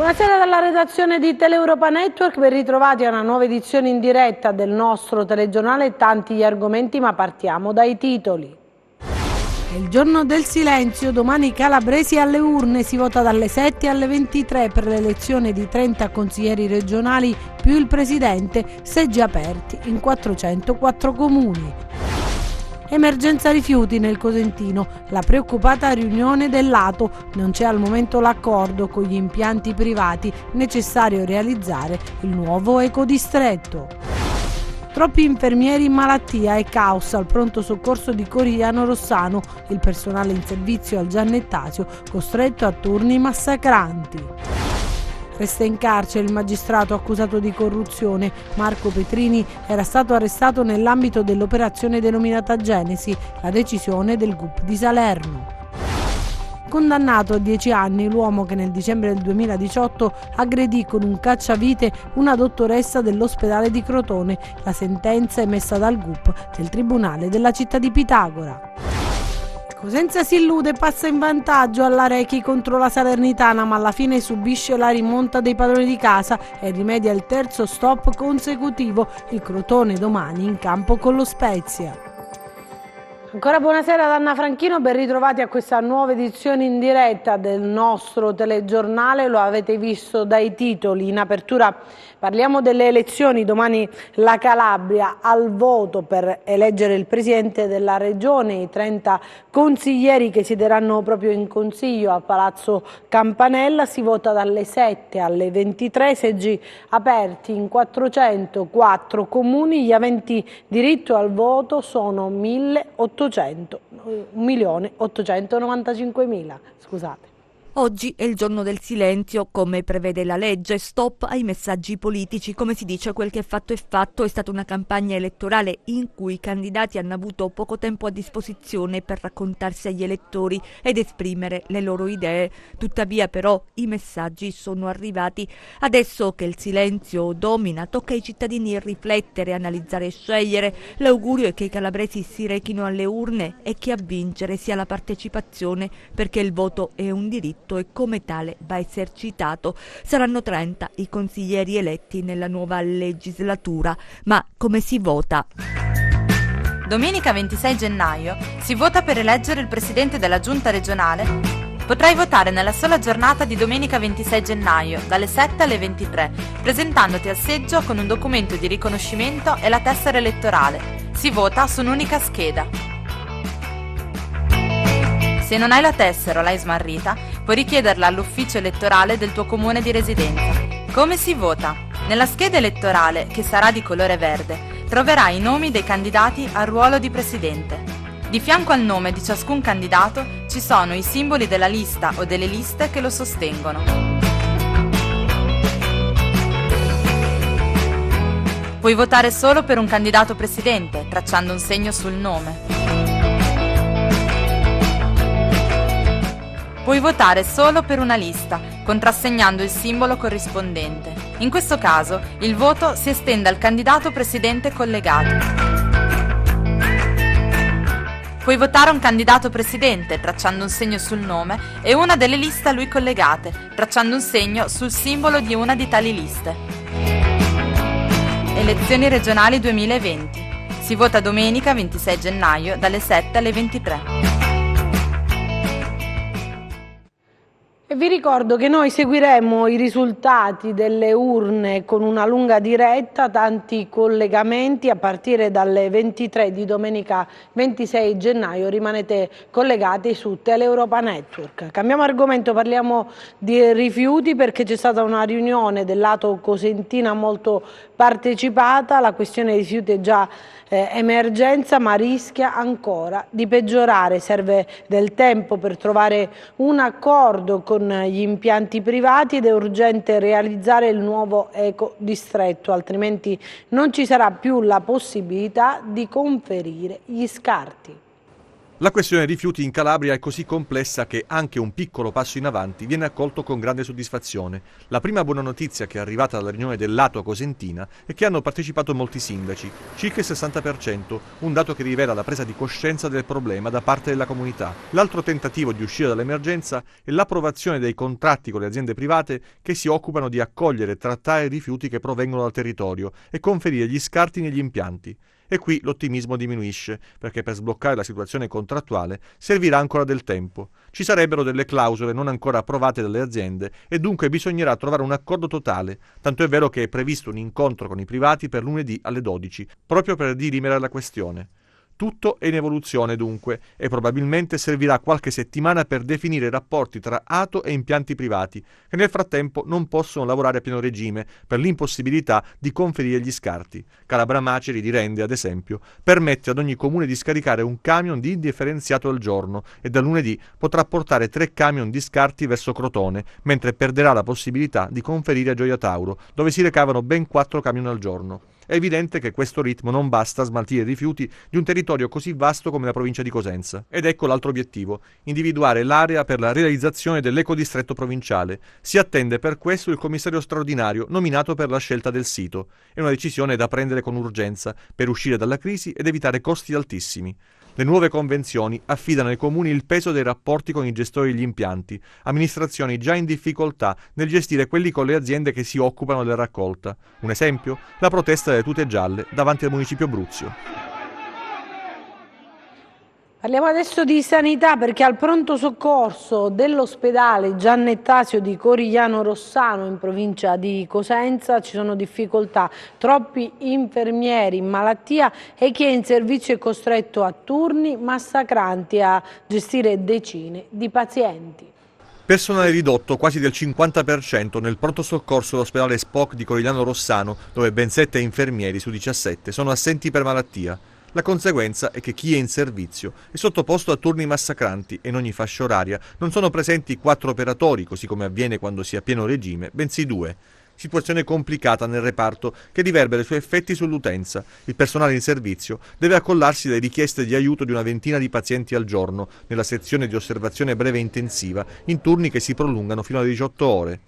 Buonasera dalla redazione di Teleuropa Network, ben ritrovati a una nuova edizione in diretta del nostro telegiornale. Tanti gli argomenti, ma partiamo dai titoli. È il giorno del silenzio, domani i calabresi alle urne, si vota dalle 7 alle 23 per l'elezione di 30 consiglieri regionali più il presidente, seggi aperti in 404 comuni. Emergenza rifiuti nel Cosentino, la preoccupata riunione dell'ATO, non c'è al momento l'accordo con gli impianti privati, necessario realizzare il nuovo ecodistretto. Troppi infermieri in malattia e caos al pronto soccorso di Corigliano Rossano, il personale in servizio al Giannettasio costretto a turni massacranti. Resta in carcere il magistrato accusato di corruzione. Marco Petrini era stato arrestato nell'ambito dell'operazione denominata Genesi, la decisione del GUP di Salerno. Condannato a 10 anni l'uomo che nel dicembre del 2018 aggredì con un cacciavite una dottoressa dell'ospedale di Crotone. La sentenza emessa dal GUP del Tribunale della città di Pitagora. Cosenza si illude e passa in vantaggio all'Arechi contro la Salernitana, ma alla fine subisce la rimonta dei padroni di casa e rimedia il terzo stop consecutivo. Il Crotone domani in campo con lo Spezia. Ancora buonasera ad Anna Franchino, ben ritrovati a questa nuova edizione in diretta del nostro telegiornale. Lo avete visto dai titoli. In apertura parliamo delle elezioni, domani la Calabria al voto per eleggere il presidente della regione, i 30 consiglieri che siederanno proprio in consiglio a Palazzo Campanella. Si vota dalle 7 alle 23, seggi aperti in 404 comuni, gli aventi diritto al voto sono 1.895.000, scusate. Oggi è il giorno del silenzio, come prevede la legge, stop ai messaggi politici. Come si dice, quel che è fatto è fatto. È stata una campagna elettorale in cui i candidati hanno avuto poco tempo a disposizione per raccontarsi agli elettori ed esprimere le loro idee. Tuttavia però i messaggi sono arrivati. Adesso che il silenzio domina, tocca ai cittadini riflettere, analizzare e scegliere. L'augurio è che i calabresi si rechino alle urne e che a vincere sia la partecipazione, perché il voto è un diritto e come tale va esercitato. Saranno 30 i consiglieri eletti nella nuova legislatura, ma come si vota? Domenica 26 gennaio si vota per eleggere il presidente della giunta regionale. Potrai votare nella sola giornata di domenica 26 gennaio, dalle 7 alle 23, presentandoti al seggio con un documento di riconoscimento e la tessera elettorale. Si vota su un'unica scheda. Se non hai la tessera o l'hai smarrita, puoi richiederla all'ufficio elettorale del tuo comune di residenza. Come si vota? Nella scheda elettorale, che sarà di colore verde, troverai i nomi dei candidati al ruolo di presidente. Di fianco al nome di ciascun candidato ci sono i simboli della lista o delle liste che lo sostengono. Puoi votare solo per un candidato presidente, tracciando un segno sul nome. Puoi votare solo per una lista, contrassegnando il simbolo corrispondente. In questo caso, il voto si estende al candidato presidente collegato. Puoi votare un candidato presidente, tracciando un segno sul nome, e una delle liste a lui collegate, tracciando un segno sul simbolo di una di tali liste. Elezioni regionali 2020. Si vota domenica 26 gennaio dalle 7 alle 23. E vi ricordo che noi seguiremo i risultati delle urne con una lunga diretta, tanti collegamenti a partire dalle 23 di domenica 26 gennaio. Rimanete collegati su Teleuropa Network. Cambiamo argomento, parliamo di rifiuti perché c'è stata una riunione del lato cosentina molto partecipata. La questione rifiuti è già emergenza, ma rischia ancora di peggiorare. Serve del tempo per trovare un accordo con gli impianti privati ed è urgente realizzare il nuovo ecodistretto, altrimenti non ci sarà più la possibilità di conferire gli scarti. La questione rifiuti in Calabria è così complessa che anche un piccolo passo in avanti viene accolto con grande soddisfazione. La prima buona notizia che è arrivata dalla riunione dell'Ato a Cosentina è che hanno partecipato molti sindaci, circa il 60%, un dato che rivela la presa di coscienza del problema da parte della comunità. L'altro tentativo di uscire dall'emergenza è l'approvazione dei contratti con le aziende private che si occupano di accogliere e trattare i rifiuti che provengono dal territorio e conferire gli scarti negli impianti. E qui l'ottimismo diminuisce, perché per sbloccare la situazione contrattuale servirà ancora del tempo. Ci sarebbero delle clausole non ancora approvate dalle aziende e dunque bisognerà trovare un accordo totale, tanto è vero che è previsto un incontro con i privati per lunedì alle 12, proprio per dirimere la questione. Tutto è in evoluzione dunque e probabilmente servirà qualche settimana per definire i rapporti tra Ato e impianti privati, che nel frattempo non possono lavorare a pieno regime per l'impossibilità di conferire gli scarti. Calabria Maceri di Rende, ad esempio, permette ad ogni comune di scaricare un camion di indifferenziato al giorno e da lunedì potrà portare 3 camion di scarti verso Crotone, mentre perderà la possibilità di conferire a Gioia Tauro, dove si recavano ben 4 camion al giorno. È evidente che questo ritmo non basta a smaltire i rifiuti di un territorio così vasto come la provincia di Cosenza. Ed ecco l'altro obiettivo, individuare l'area per la realizzazione dell'ecodistretto provinciale. Si attende per questo il commissario straordinario nominato per la scelta del sito. È una decisione da prendere con urgenza per uscire dalla crisi ed evitare costi altissimi. Le nuove convenzioni affidano ai comuni il peso dei rapporti con i gestori degli impianti, amministrazioni già in difficoltà nel gestire quelli con le aziende che si occupano della raccolta. Un esempio? La protesta delle tute gialle davanti al municipio Bruzio. Parliamo adesso di sanità perché al pronto soccorso dell'ospedale Giannettasio di Corigliano Rossano in provincia di Cosenza ci sono difficoltà, troppi infermieri in malattia e chi è in servizio è costretto a turni massacranti a gestire decine di pazienti. Personale ridotto quasi del 50% nel pronto soccorso dell'ospedale Spock di Corigliano Rossano, dove ben 7 infermieri su 17 sono assenti per malattia. La conseguenza è che chi è in servizio è sottoposto a turni massacranti e in ogni fascia oraria non sono presenti 4 operatori, così come avviene quando si è a pieno regime, bensì 2. Situazione complicata nel reparto che riverbera i suoi effetti sull'utenza. Il personale in servizio deve accollarsi alle richieste di aiuto di una ventina di pazienti al giorno nella sezione di osservazione breve intensiva in turni che si prolungano fino alle 18 ore.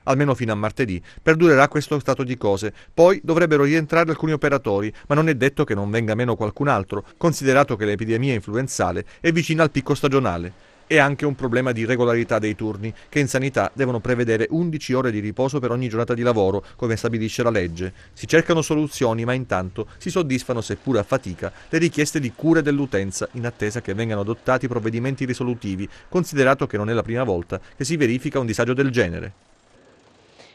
Almeno fino a martedì, perdurerà questo stato di cose. Poi dovrebbero rientrare alcuni operatori, ma non è detto che non venga meno qualcun altro, considerato che l'epidemia influenzale è vicina al picco stagionale. È anche un problema di regolarità dei turni, che in sanità devono prevedere 11 ore di riposo per ogni giornata di lavoro, come stabilisce la legge. Si cercano soluzioni, ma intanto si soddisfano, seppur a fatica, le richieste di cure dell'utenza, in attesa che vengano adottati provvedimenti risolutivi, considerato che non è la prima volta che si verifica un disagio del genere.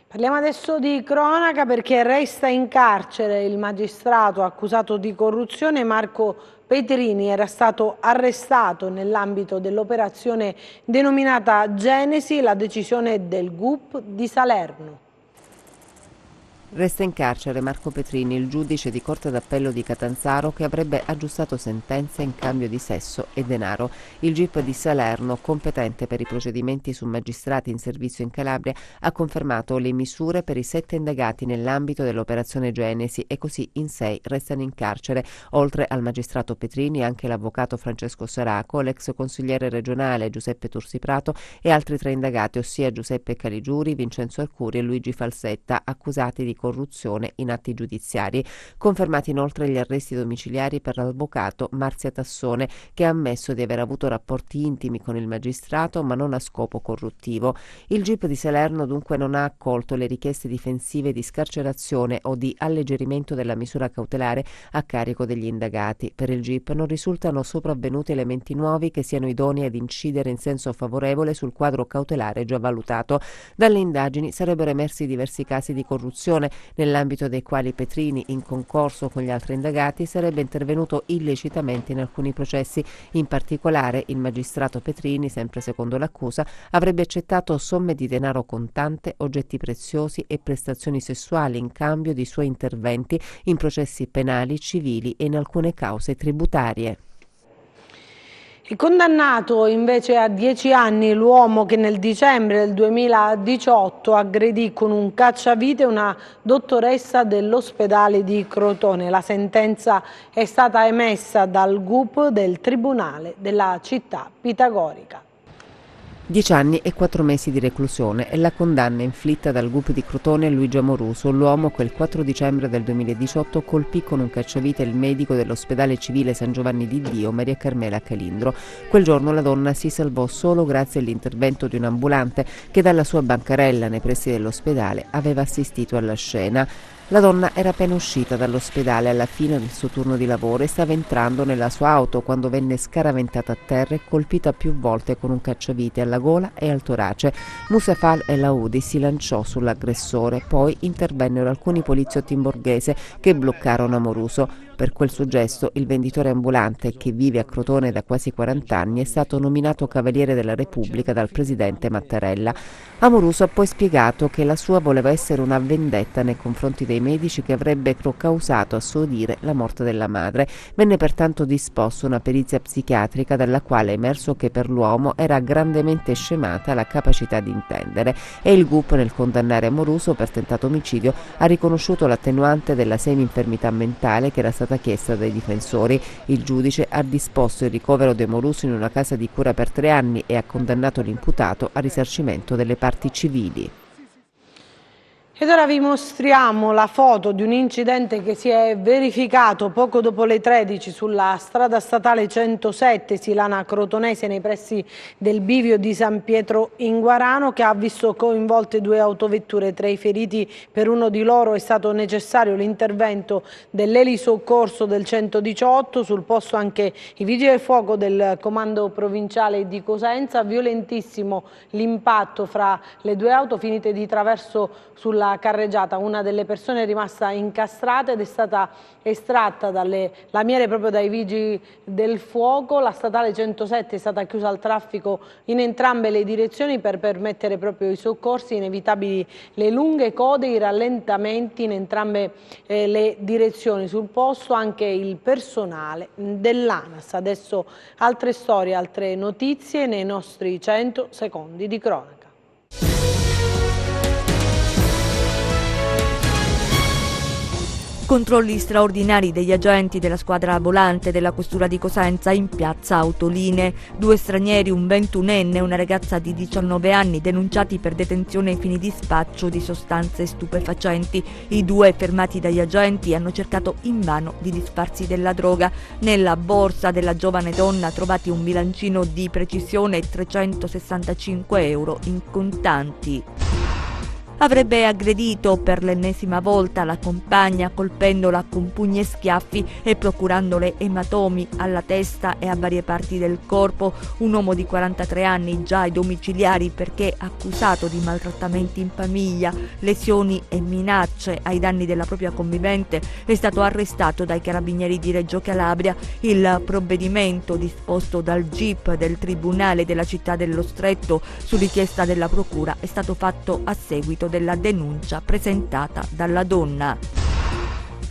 Parliamo adesso di cronaca perché resta in carcere il magistrato accusato di corruzione Marco Petrini. Era stato arrestato nell'ambito dell'operazione denominata Genesi, la decisione del GUP di Salerno. Resta in carcere Marco Petrini, il giudice di Corte d'Appello di Catanzaro che avrebbe aggiustato sentenze in cambio di sesso e denaro. Il GIP di Salerno, competente per i procedimenti su magistrati in servizio in Calabria, ha confermato le misure per i 7 indagati nell'ambito dell'operazione Genesi e così in 6 restano in carcere. Oltre al magistrato Petrini anche l'avvocato Francesco Saraco, l'ex consigliere regionale Giuseppe Tursiprato e altri 3 indagati, ossia Giuseppe Caligiuri, Vincenzo Arcuri e Luigi Falsetta, accusati di corruzione in atti giudiziari. Confermati inoltre gli arresti domiciliari per l'avvocato Marzia Tassone, che ha ammesso di aver avuto rapporti intimi con il magistrato ma non a scopo corruttivo. Il GIP di Salerno dunque non ha accolto le richieste difensive di scarcerazione o di alleggerimento della misura cautelare a carico degli indagati. Per il GIP non risultano sopravvenuti elementi nuovi che siano idonei ad incidere in senso favorevole sul quadro cautelare già valutato. Dalle indagini sarebbero emersi diversi casi di corruzione, nell'ambito dei quali Petrini, in concorso con gli altri indagati, sarebbe intervenuto illecitamente in alcuni processi. In particolare, il magistrato Petrini, sempre secondo l'accusa, avrebbe accettato somme di denaro contante, oggetti preziosi e prestazioni sessuali in cambio di suoi interventi in processi penali, civili e in alcune cause tributarie. È condannato invece a 10 anni l'uomo che nel dicembre del 2018 aggredì con un cacciavite una dottoressa dell'ospedale di Crotone. La sentenza è stata emessa dal GUP del Tribunale della città pitagorica. 10 anni e 4 mesi di reclusione è la condanna inflitta dal GUP di Crotone a Luigi Amoruso, l'uomo che il 4 dicembre del 2018 colpì con un cacciavite il medico dell'ospedale civile San Giovanni di Dio, Maria Carmela Calindro. Quel giorno la donna si salvò solo grazie all'intervento di un ambulante che dalla sua bancarella nei pressi dell'ospedale aveva assistito alla scena. La donna era appena uscita dall'ospedale alla fine del suo turno di lavoro e stava entrando nella sua auto quando venne scaraventata a terra e colpita più volte con un cacciavite alla gola e al torace. Musafal El Aoudi si lanciò sull'aggressore, poi intervennero alcuni poliziotti in borghese che bloccarono Amoruso. Per quel suo gesto il venditore ambulante, che vive a Crotone da quasi 40 anni, è stato nominato Cavaliere della Repubblica dal presidente Mattarella. Amoruso ha poi spiegato che la sua voleva essere una vendetta nei confronti dei medici che avrebbero causato, a suo dire, la morte della madre. Venne pertanto disposta una perizia psichiatrica dalla quale è emerso che per l'uomo era grandemente scemata la capacità di intendere, e il GUP, nel condannare Amoruso per tentato omicidio, ha riconosciuto l'attenuante della semi-infermità mentale che era stata chiesta dai difensori. Il giudice ha disposto il ricovero di Amoruso in una casa di cura per 3 anni e ha condannato l'imputato al risarcimento delle parti civili. Ed ora vi mostriamo la foto di un incidente che si è verificato poco dopo le 13 sulla strada statale 107 Silana Crotonese nei pressi del bivio di San Pietro in Guarano, che ha visto coinvolte 2 autovetture. Tra i feriti, per uno di loro è stato necessario l'intervento dell'elisoccorso del 118, sul posto anche i vigili del fuoco del comando provinciale di Cosenza. Violentissimo l'impatto fra le 2 auto finite di traverso sulla carreggiata. Una delle persone è rimasta incastrata ed è stata estratta dalle lamiere proprio dai vigili del fuoco. La statale 107 è stata chiusa al traffico in entrambe le direzioni per permettere proprio i soccorsi. Inevitabili le lunghe code, i rallentamenti in entrambe le direzioni. Sul posto anche il personale dell'ANAS. Adesso altre storie, altre notizie nei nostri 100 secondi di cronaca. Controlli straordinari degli agenti della squadra volante della questura di Cosenza in piazza Autoline. 2 stranieri, un 21enne e una ragazza di 19 anni denunciati per detenzione ai fini di spaccio di sostanze stupefacenti. I 2 fermati dagli agenti hanno cercato invano di disfarsi della droga. Nella borsa della giovane donna trovati un bilancino di precisione e 365 euro in contanti. Avrebbe aggredito per l'ennesima volta la compagna, colpendola con pugni e schiaffi e procurandole ematomi alla testa e a varie parti del corpo. Un uomo di 43 anni, già ai domiciliari perché accusato di maltrattamenti in famiglia, lesioni e minacce ai danni della propria convivente, è stato arrestato dai carabinieri di Reggio Calabria. Il provvedimento, disposto dal GIP del Tribunale della città dello Stretto su richiesta della procura, è stato fatto a seguito della denuncia presentata dalla donna.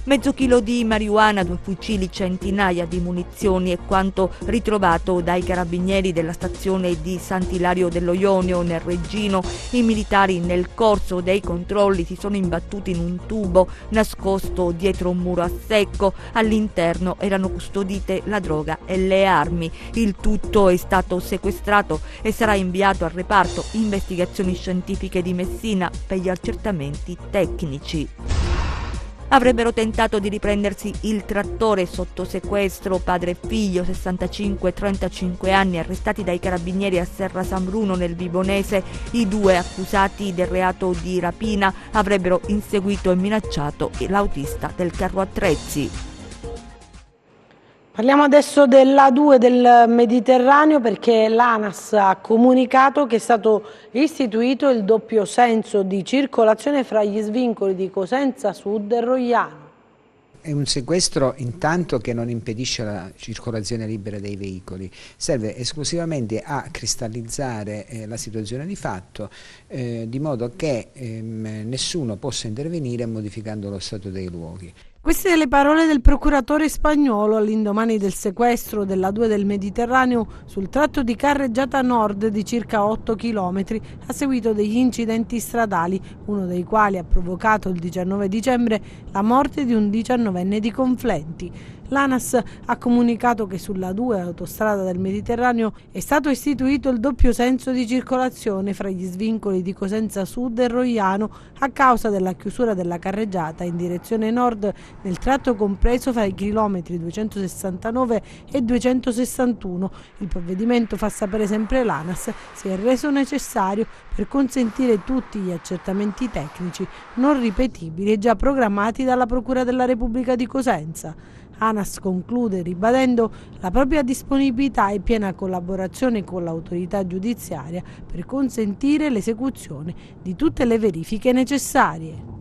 Mezzo chilo di marijuana, 2 fucili, centinaia di munizioni è quanto ritrovato dai carabinieri della stazione di Sant'Ilario dello Ionio nel Reggino. I militari nel corso dei controlli si sono imbattuti in un tubo nascosto dietro un muro a secco. All'interno erano custodite la droga e le armi. Il tutto è stato sequestrato e sarà inviato al reparto investigazioni scientifiche di Messina per gli accertamenti tecnici. Avrebbero tentato di riprendersi il trattore sotto sequestro padre e figlio, 65 e 35 anni, arrestati dai carabinieri a Serra San Bruno nel Vibonese. I 2 accusati del reato di rapina avrebbero inseguito e minacciato l'autista del carro attrezzi. Parliamo adesso dell'A2 del Mediterraneo, perché l'ANAS ha comunicato che è stato istituito il doppio senso di circolazione fra gli svincoli di Cosenza Sud e Rogliano. È un sequestro intanto che non impedisce la circolazione libera dei veicoli, serve esclusivamente a cristallizzare la situazione di fatto, di modo che nessuno possa intervenire modificando lo stato dei luoghi. Queste le parole del procuratore spagnolo all'indomani del sequestro della A2 del Mediterraneo sul tratto di carreggiata nord di circa 8 km a seguito degli incidenti stradali, uno dei quali ha provocato il 19 dicembre la morte di un 19enne di Conflenti. L'ANAS ha comunicato che sulla A2 autostrada del Mediterraneo è stato istituito il doppio senso di circolazione fra gli svincoli di Cosenza Sud e Roiano a causa della chiusura della carreggiata in direzione nord nel tratto compreso fra i chilometri 269 e 261. Il provvedimento, fa sapere sempre l'ANAS, si è reso necessario per consentire tutti gli accertamenti tecnici non ripetibili e già programmati dalla Procura della Repubblica di Cosenza. ANAS conclude ribadendo la propria disponibilità e piena collaborazione con l'autorità giudiziaria per consentire l'esecuzione di tutte le verifiche necessarie.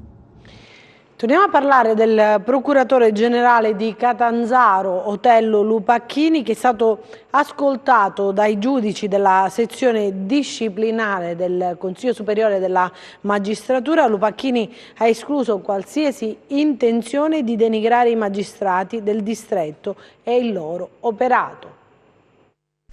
Torniamo a parlare del procuratore generale di Catanzaro, Otello Lupacchini, che è stato ascoltato dai giudici della sezione disciplinare del Consiglio Superiore della Magistratura. Lupacchini ha escluso qualsiasi intenzione di denigrare i magistrati del distretto e il loro operato.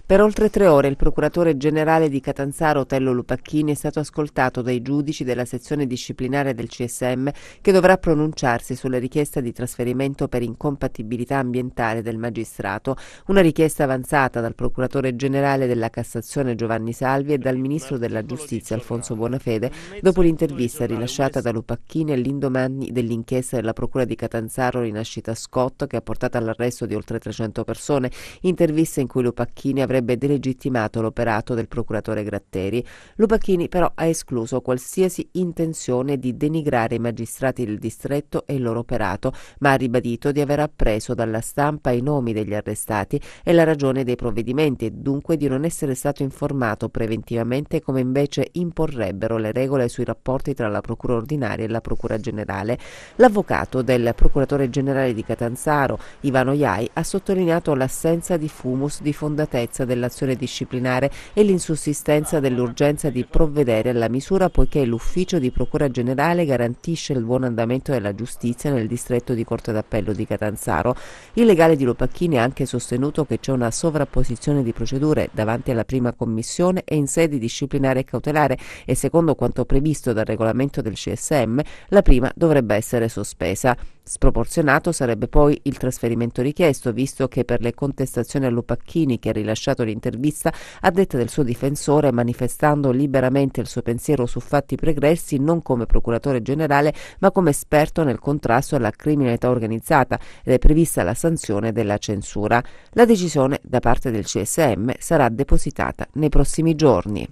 Per oltre 3 ore il procuratore generale di Catanzaro, Otello Lupacchini, è stato ascoltato dai giudici della sezione disciplinare del CSM, che dovrà pronunciarsi sulla richiesta di trasferimento per incompatibilità ambientale del magistrato, una richiesta avanzata dal procuratore generale della Cassazione Giovanni Salvi e dal ministro della Giustizia Alfonso Bonafede, dopo l'intervista rilasciata da Lupacchini all'indomani dell'inchiesta della Procura di Catanzaro Rinascita Scott, che ha portato all'arresto di oltre 300 persone, intervista in cui Lupacchini avrebbe delegittimato l'operato del procuratore Gratteri. Lupacchini però ha escluso qualsiasi intenzione di denigrare i magistrati del distretto e il loro operato, ma ha ribadito di aver appreso dalla stampa i nomi degli arrestati e la ragione dei provvedimenti e dunque di non essere stato informato preventivamente come invece imporrebbero le regole sui rapporti tra la procura ordinaria e la procura generale. L'avvocato del procuratore generale di Catanzaro, Ivano Iai, ha sottolineato l'assenza di fumus di fondatezza dell'azione disciplinare e l'insussistenza dell'urgenza di provvedere alla misura, poiché l'ufficio di procura generale garantisce il buon andamento della giustizia nel distretto di Corte d'Appello di Catanzaro. Il legale di Lupacchini ha anche sostenuto che c'è una sovrapposizione di procedure davanti alla prima commissione e in sede disciplinare e cautelare e, secondo quanto previsto dal regolamento del CSM, la prima dovrebbe essere sospesa. Sproporzionato sarebbe poi il trasferimento richiesto, visto che per le contestazioni a Lupacchini, che ha rilasciato l'intervista, a detta del suo difensore, manifestando liberamente il suo pensiero su fatti pregressi, non come procuratore generale ma come esperto nel contrasto alla criminalità organizzata, ed è prevista la sanzione della censura. La decisione da parte del CSM sarà depositata nei prossimi giorni.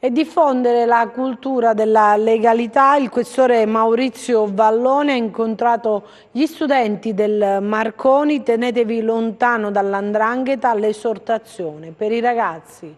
E diffondere la cultura della legalità, il questore Maurizio Vallone ha incontrato gli studenti del Marconi. Tenetevi lontano dall''ndrangheta, l'esortazione per i ragazzi.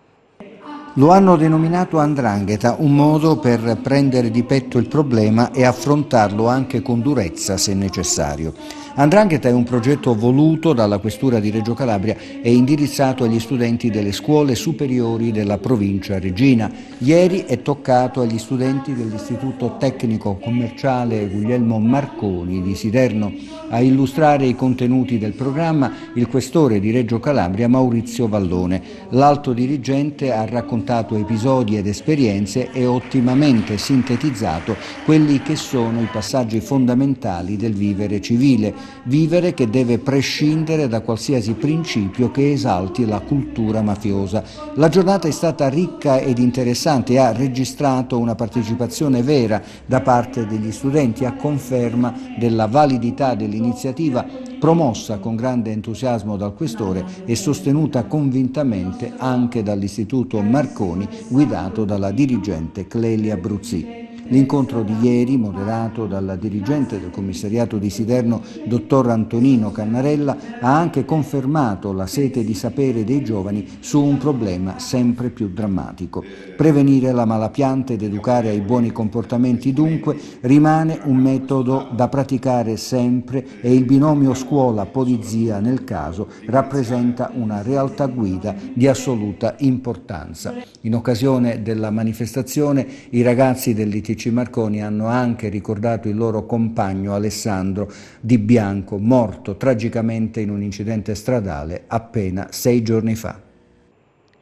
Lo hanno denominato 'ndrangheta, un modo per prendere di petto il problema e affrontarlo anche con durezza se necessario. 'Ndrangheta è un progetto voluto dalla Questura di Reggio Calabria e indirizzato agli studenti delle scuole superiori della provincia reggina. Ieri è toccato agli studenti dell'Istituto Tecnico Commerciale Guglielmo Marconi di Siderno. A illustrare i contenuti del programma il questore di Reggio Calabria Maurizio Vallone. L'alto dirigente ha raccontato episodi ed esperienze e ottimamente sintetizzato quelli che sono i passaggi fondamentali del vivere civile. Vivere che deve prescindere da qualsiasi principio che esalti la cultura mafiosa. La giornata è stata ricca ed interessante e ha registrato una partecipazione vera da parte degli studenti, a conferma della validità dell'iniziativa, promossa con grande entusiasmo dal questore e sostenuta convintamente anche dall'Istituto Marconi, guidato dalla dirigente Clelia Bruzzi. L'incontro di ieri, moderato dalla dirigente del commissariato di Siderno, dottor Antonino Cannarella, ha anche confermato la sete di sapere dei giovani su un problema sempre più drammatico. Prevenire la malapianta ed educare ai buoni comportamenti dunque rimane un metodo da praticare sempre e il binomio scuola-polizia nel caso rappresenta una realtà guida di assoluta importanza. In occasione della manifestazione i ragazzi dell'ITG TC Marconi hanno anche ricordato il loro compagno Alessandro Di Bianco, morto tragicamente in un incidente stradale appena 6 giorni fa.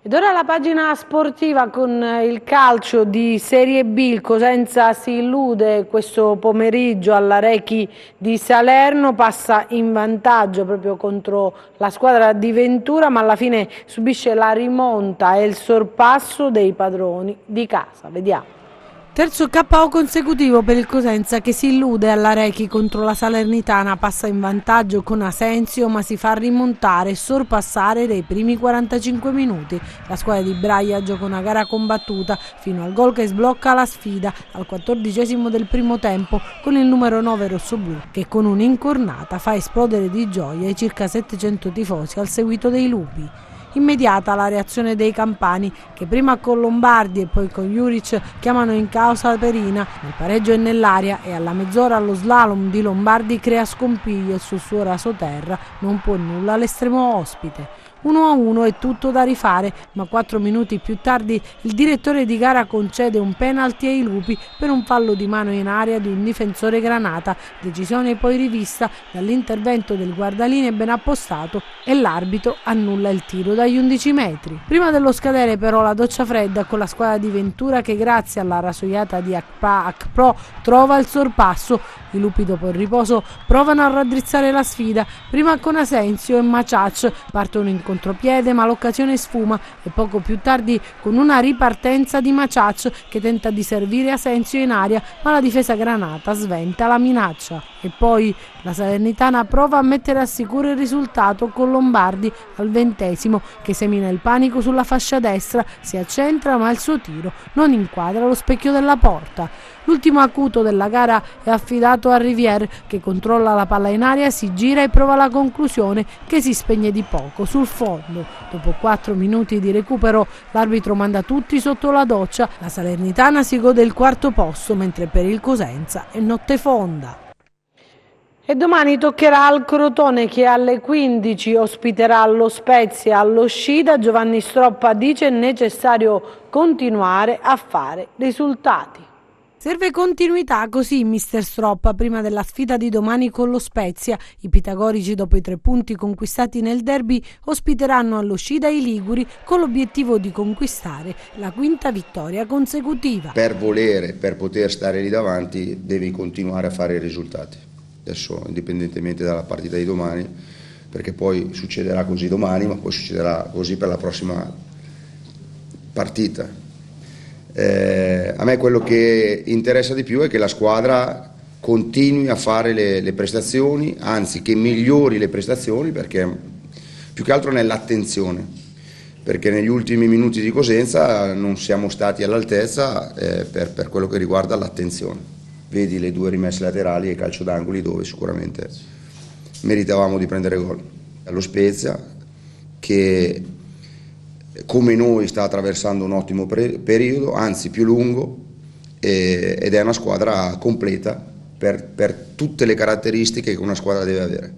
Ed ora la pagina sportiva con il calcio di Serie B. Il Cosenza si illude questo pomeriggio all'Arechi di Salerno, passa in vantaggio proprio contro la squadra di Ventura, ma alla fine subisce la rimonta e il sorpasso dei padroni di casa. Vediamo. Terzo KO consecutivo per il Cosenza che si illude all'Arechi contro la Salernitana, passa in vantaggio con Asensio ma si fa rimontare e sorpassare dei primi 45 minuti. La squadra di Braia gioca una gara combattuta fino al gol che sblocca la sfida al 14° del primo tempo con il numero 9 rossoblù che con un'incornata fa esplodere di gioia i circa 700 tifosi al seguito dei lupi. Immediata la reazione dei campani che prima con Lombardi e poi con Juric chiamano in causa Perina, il pareggio è nell'aria e alla mezz'ora lo slalom di Lombardi crea scompiglio e sul suo rasoterra non può nulla l'estremo ospite. 1-1 è tutto da rifare, ma 4 minuti più tardi il direttore di gara concede un penalty ai lupi per un fallo di mano in area di un difensore granata, decisione poi rivista dall'intervento del guardalinee ben appostato e l'arbitro annulla il tiro dagli 11 metri. Prima dello scadere però la doccia fredda con la squadra di Ventura che grazie alla rasoiata di Akpro trova il sorpasso. I lupi dopo il riposo provano a raddrizzare la sfida, prima con Asensio e Maciac partono in contropiede ma l'occasione sfuma e poco più tardi con una ripartenza di Maciac che tenta di servire Asensio in aria ma la difesa granata sventa la minaccia. E poi la Salernitana prova a mettere a sicuro il risultato con Lombardi al 20° che semina il panico sulla fascia destra, si accentra ma il suo tiro non inquadra lo specchio della porta. L'ultimo acuto della gara è affidato a Rivière che controlla la palla in aria, si gira e prova la conclusione che si spegne di poco sul fondo. Dopo 4 minuti di recupero l'arbitro manda tutti sotto la doccia, la Salernitana si gode il 4° posto mentre per il Cosenza è notte fonda. E domani toccherà al Crotone che alle 15 ospiterà lo Spezia allo Scida. Giovanni Stroppa dice è necessario continuare a fare risultati. Serve continuità, così mister Stroppa prima della sfida di domani con lo Spezia. I pitagorici dopo i 3 punti conquistati nel derby ospiteranno allo Scida i liguri con l'obiettivo di conquistare la 5ª vittoria consecutiva. Per poter stare lì davanti devi continuare a fare i risultati. Adesso indipendentemente dalla partita di domani, perché poi succederà così domani, ma poi succederà così per la prossima partita. A me quello che interessa di più è che la squadra continui a fare le prestazioni, anzi che migliori le prestazioni, perché più che altro nell'attenzione, perché negli ultimi minuti di Cosenza non siamo stati all'altezza per quello che riguarda l'attenzione. Vedi le 2 rimesse laterali e calcio d'angoli dove sicuramente meritavamo di prendere gol. Allo Spezia che come noi sta attraversando un ottimo periodo, anzi più lungo, ed è una squadra completa per tutte le caratteristiche che una squadra deve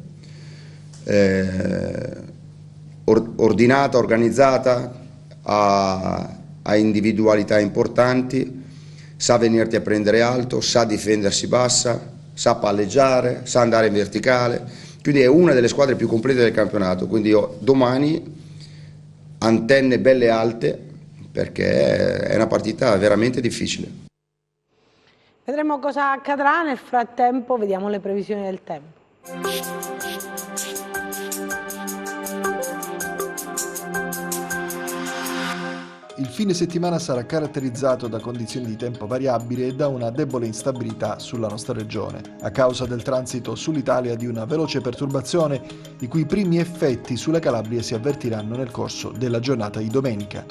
avere. Ordinata, organizzata, ha individualità importanti, sa venirti a prendere alto, sa difendersi bassa, sa palleggiare, sa andare in verticale, quindi è una delle squadre più complete del campionato. Quindi io domani antenne belle alte perché è una partita veramente difficile. Vedremo cosa accadrà, nel frattempo vediamo le previsioni del tempo. Il fine settimana sarà caratterizzato da condizioni di tempo variabili e da una debole instabilità sulla nostra regione, a causa del transito sull'Italia di una veloce perturbazione i cui primi effetti sulla Calabria si avvertiranno nel corso della giornata di domenica.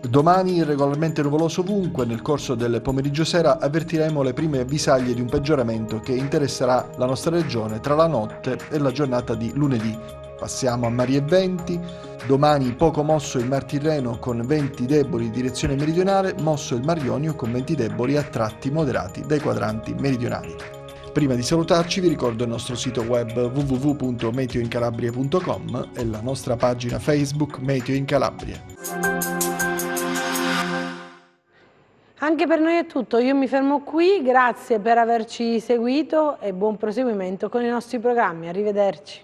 Domani irregolarmente nuvoloso ovunque, nel corso del pomeriggio sera avvertiremo le prime avvisaglie di un peggioramento che interesserà la nostra regione tra la notte e la giornata di lunedì. Passiamo a mari e venti. Domani poco mosso il Mar Tirreno con venti deboli in direzione meridionale, mosso il Mar Ionio con venti deboli a tratti moderati dai quadranti meridionali. Prima di salutarci vi ricordo il nostro sito web www.meteoincalabria.com e la nostra pagina Facebook Meteo in Calabria. Anche per noi è tutto, io mi fermo qui, grazie per averci seguito e buon proseguimento con i nostri programmi, arrivederci.